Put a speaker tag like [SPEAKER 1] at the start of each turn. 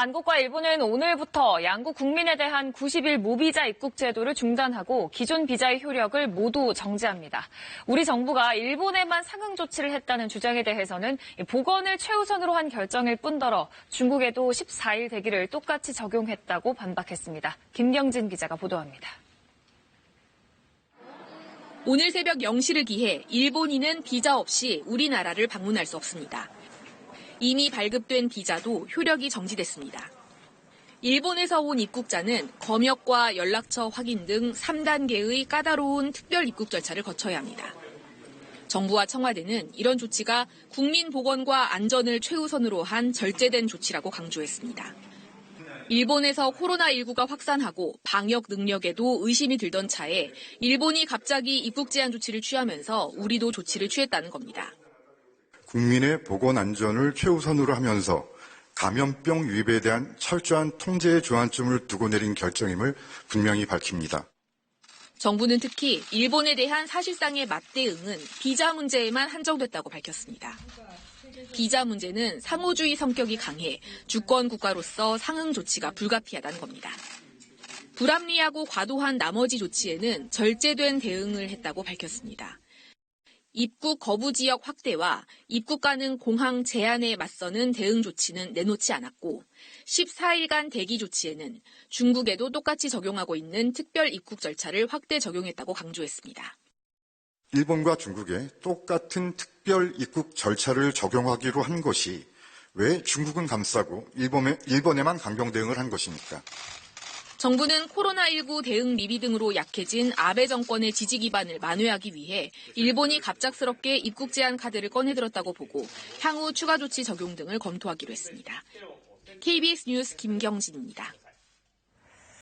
[SPEAKER 1] 한국과 일본은 오늘부터 양국 국민에 대한 90일 무비자 입국 제도를 중단하고 기존 비자의 효력을 모두 정지합니다. 우리 정부가 일본에만 상응 조치를 했다는 주장에 대해서는 보건을 최우선으로 한 결정일 뿐더러 중국에도 14일 대기를 똑같이 적용했다고 반박했습니다. 김경진 기자가 보도합니다.
[SPEAKER 2] 오늘 새벽 0시를 기해 일본인은 비자 없이 우리나라를 방문할 수 없습니다. 이미 발급된 비자도 효력이 정지됐습니다. 일본에서 온 입국자는 검역과 연락처 확인 등 3단계의 까다로운 특별 입국 절차를 거쳐야 합니다. 정부와 청와대는 이런 조치가 국민 보건과 안전을 최우선으로 한 절제된 조치라고 강조했습니다. 일본에서 코로나19가 확산하고 방역 능력에도 의심이 들던 차에 일본이 갑자기 입국 제한 조치를 취하면서 우리도 조치를 취했다는 겁니다.
[SPEAKER 3] 국민의 보건 안전을 최우선으로 하면서 감염병 유입에 대한 철저한 통제의 조안점을 두고 내린 결정임을 분명히 밝힙니다.
[SPEAKER 2] 정부는 특히 일본에 대한 사실상의 맞대응은 비자 문제에만 한정됐다고 밝혔습니다. 비자 문제는 상호주의 성격이 강해 주권 국가로서 상응 조치가 불가피하다는 겁니다. 불합리하고 과도한 나머지 조치에는 절제된 대응을 했다고 밝혔습니다. 입국 거부 지역 확대와 입국 가능 공항 제한에 맞서는 대응 조치는 내놓지 않았고 14일간 대기 조치에는 중국에도 똑같이 적용하고 있는 특별 입국 절차를 확대 적용했다고 강조했습니다.
[SPEAKER 3] 일본과 중국에 똑같은 특별 입국 절차를 적용하기로 한 것이 왜 중국은 감싸고 일본에만 강경 대응을 한 것입니까?
[SPEAKER 2] 정부는 코로나19 대응 미비 등으로 약해진 아베 정권의 지지 기반을 만회하기 위해 일본이 갑작스럽게 입국 제한 카드를 꺼내들었다고 보고 향후 추가 조치 적용 등을 검토하기로 했습니다. KBS 뉴스 김경진입니다.